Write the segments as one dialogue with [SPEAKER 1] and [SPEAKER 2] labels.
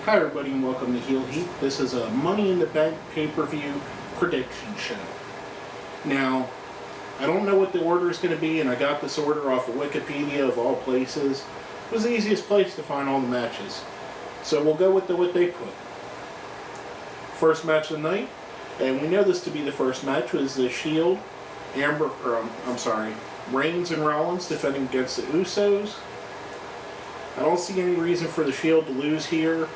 [SPEAKER 1] Hi everybody and welcome to Heel Heat. This is a Money in the Bank pay-per-view prediction show. Now, I don't know what the order is going to be, and I got this order off of Wikipedia of all places. It was the easiest place to find all the matches. So we'll go with what they put. First match of the night, and we know this to be the first match, was the Shield, Reigns and Rollins defending against the Usos. I don't see any reason for the Shield to lose here.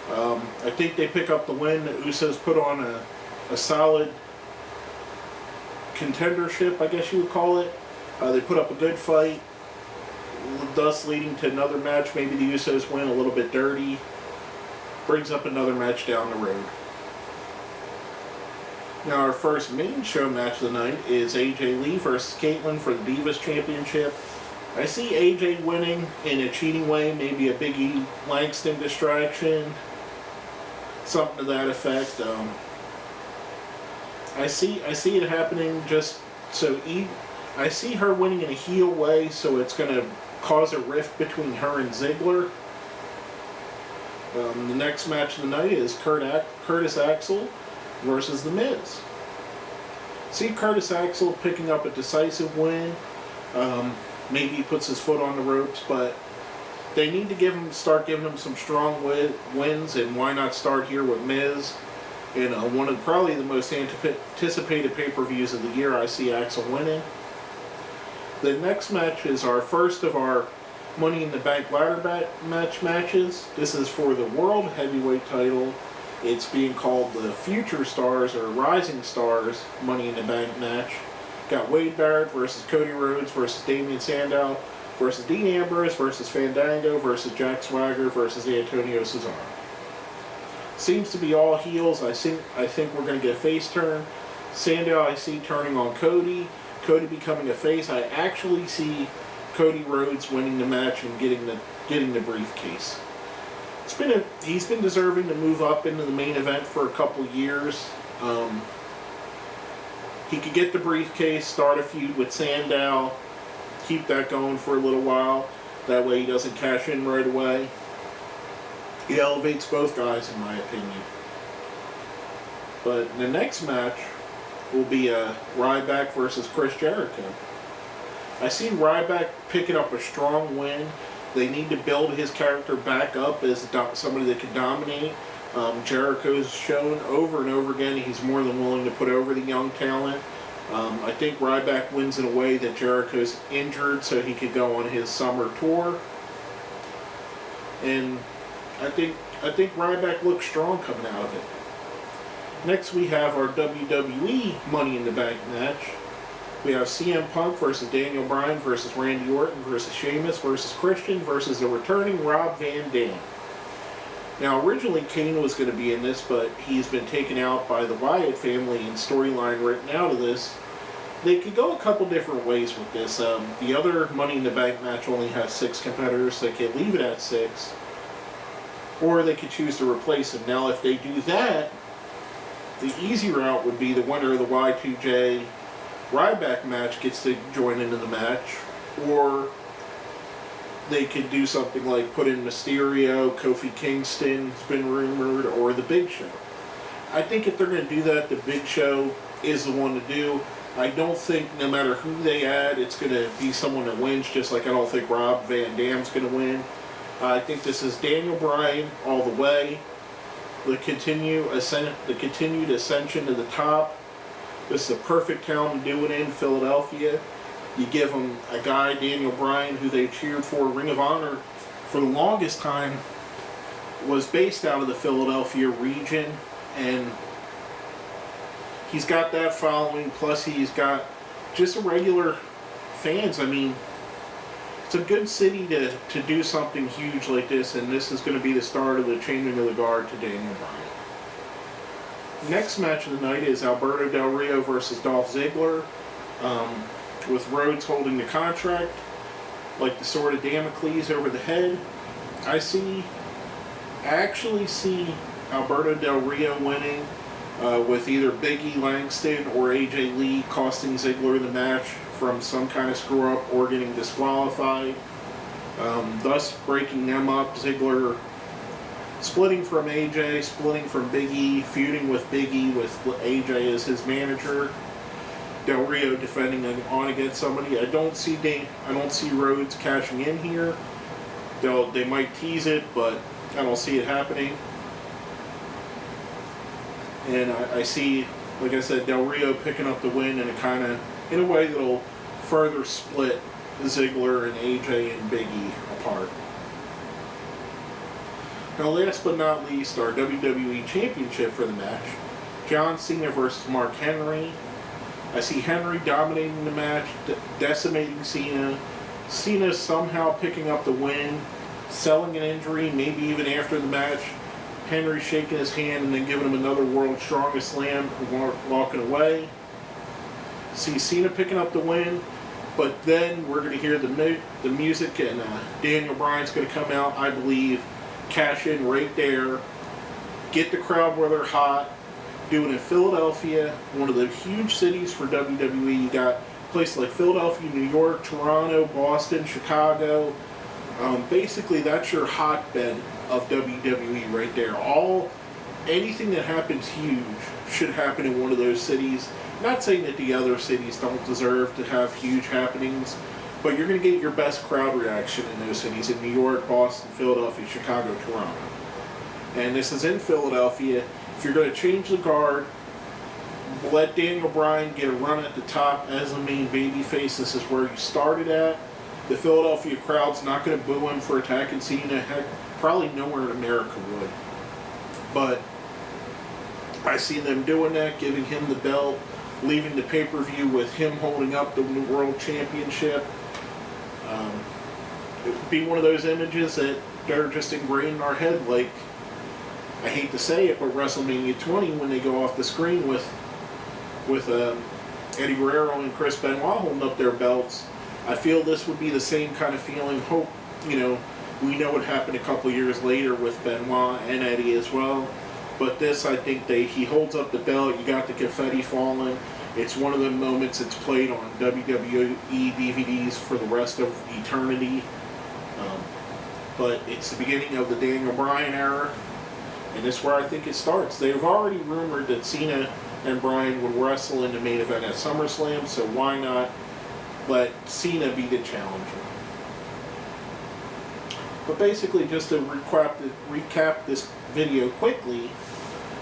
[SPEAKER 1] I think they pick up the win. The Usos put on a solid contendership, I guess you would call it. They put up a good fight, thus leading to another match. Maybe the Usos win a little bit dirty. Brings up another match down the road. Now our first main show match of the night is AJ Lee versus Caitlyn for the Divas Championship. I see AJ winning in a cheating way, maybe a Big E Langston distraction, something to that effect. I see it happening just so I see her winning in a heel way, so it's going to cause a rift between her and Ziggler. The next match of the night is Curtis Axel versus The Miz. See Curtis Axel picking up a decisive win. Maybe he puts his foot on the ropes, but they need to start giving him some strong wins, and why not start here with Miz? In one of probably the most anticipated pay-per-views of the year, I see Axel winning. The next match is our first of our Money in the Bank ladder matches. This is for the World Heavyweight title. It's being called the Future Stars or Rising Stars Money in the Bank match. Got Wade Barrett versus Cody Rhodes versus Damian Sandow versus Dean Ambrose versus Fandango versus Jack Swagger versus Antonio Cesaro. Seems to be all heels. I think we're going to get a face turn. Sandow I see turning on Cody. Cody becoming a face. I actually see Cody Rhodes winning the match and getting the briefcase. He's been deserving to move up into the main event for a couple years. He could get the briefcase, start a feud with Sandow, keep that going for a little while. That way he doesn't cash in right away. He elevates both guys, in my opinion. But the next match will be Ryback versus Chris Jericho. I see Ryback picking up a strong win. They need to build his character back up as somebody that can dominate. Jericho's shown over and over again he's more than willing to put over the young talent. I think Ryback wins in a way that Jericho's injured so he could go on his summer tour. And I think Ryback looks strong coming out of it. Next we have our WWE Money in the Bank match. We have CM Punk versus Daniel Bryan versus Randy Orton versus Sheamus versus Christian versus the returning Rob Van Dam. Now, originally Kane was going to be in this, but he's been taken out by the Wyatt family and storyline written out of this. They could go a couple different ways with this. The other Money in the Bank match only has 6 competitors. They could leave it at 6. Or they could choose to replace them. Now, if they do that, the easy route would be the winner of the Y2J Ryback match gets to join into the match. Or they could do something like put in Mysterio, Kofi Kingston, has been rumored, or The Big Show. I think if they're going to do that, The Big Show is the one to do. I don't think no matter who they add, it's going to be someone that wins, just like I don't think Rob Van Dam's going to win. I think this is Daniel Bryan all the way. The continued ascension to the top. This is the perfect town to do it in, Philadelphia. You give them a guy, Daniel Bryan, who they cheered for. Ring of Honor, for the longest time, was based out of the Philadelphia region, and he's got that following, plus he's got just regular fans. I mean, it's a good city to do something huge like this, and this is going to be the start of the changing of the guard to Daniel Bryan. Next match of the night is Alberto Del Rio versus Dolph Ziggler. With Rhodes holding the contract, like the sword of Damocles over the head. I actually see Alberto Del Rio winning with either Big E Langston or AJ Lee costing Ziggler the match from some kind of screw up or getting disqualified. thus breaking them up. Ziggler splitting from AJ, splitting from Big E, feuding with Big E with AJ as his manager. Del Rio defending on against somebody. I don't see Rhodes cashing in here. They might tease it, but I don't see it happening. And I see, like I said, Del Rio picking up the win in a way that'll further split Ziggler and AJ and Big E apart. Now, last but not least, our WWE Championship for the match. John Cena versus Mark Henry. I see Henry dominating the match, decimating Cena. Cena somehow picking up the win, selling an injury, maybe even after the match. Henry shaking his hand and then giving him another World's Strongest Slam and walking away. See Cena picking up the win, but then we're going to hear the music and Daniel Bryan's going to come out, I believe, cash in right there, get the crowd where they're hot, do it in Philadelphia, one of the huge cities for WWE. You got places like Philadelphia, New York, Toronto, Boston, Chicago. Basically, that's your hotbed of WWE right there. Anything that happens huge should happen in one of those cities. Not saying that the other cities don't deserve to have huge happenings, but you're going to get your best crowd reaction in those cities, in New York, Boston, Philadelphia, Chicago, Toronto. And this is in Philadelphia. If you're going to change the guard, let Daniel Bryan get a run at the top as the main babyface. This is where you started at. The Philadelphia crowd's not going to boo him for attacking Cena. Heck, probably nowhere in America would. But I see them doing that, giving him the belt, leaving the pay-per-view with him holding up the World Championship. It would be one of those images that they're just ingrained in our head, like, I hate to say it, but WrestleMania 20, when they go off the screen with Eddie Guerrero and Chris Benoit holding up their belts. I feel this would be the same kind of feeling. We know what happened a couple years later with Benoit and Eddie as well. But this, I think he holds up the belt, you got the confetti falling. It's one of the moments that's played on WWE DVDs for the rest of eternity. But it's the beginning of the Daniel Bryan era, and this is where I think it starts. They've already rumored that Cena and Bryan would wrestle in the main event at SummerSlam, so why not let Cena be the challenger? But basically, just to recap this video quickly,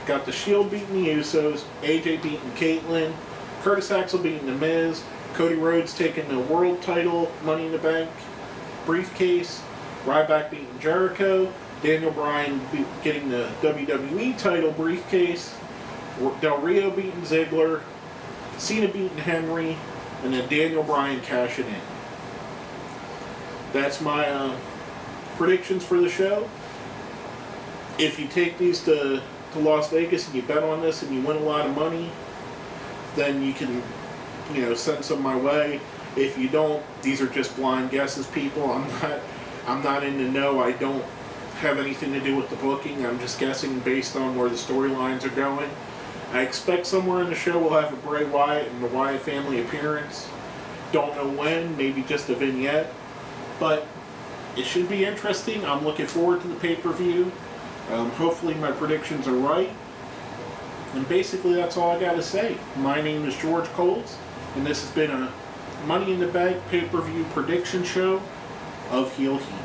[SPEAKER 1] got the Shield beating the Usos, AJ beating Caitlyn, Curtis Axel beating The Miz, Cody Rhodes taking the world title, Money in the Bank briefcase, Ryback beating Jericho, Daniel Bryan getting the WWE title briefcase, Del Rio beating Ziggler, Cena beating Henry, and then Daniel Bryan cashing in. That's my predictions for the show. If you take these to Las Vegas and you bet on this and you win a lot of money, then you can, send some my way. If you don't, these are just blind guesses, people. I'm not in the know. I don't have anything to do with the booking. I'm just guessing based on where the storylines are going. I expect somewhere in the show we'll have a Bray Wyatt and the Wyatt family appearance. Don't know when, maybe just a vignette. But it should be interesting. I'm looking forward to the pay-per-view. Hopefully my predictions are right. And basically that's all I got to say. My name is George Coles, and this has been a Money in the Bank pay-per-view prediction show of Heel Heat.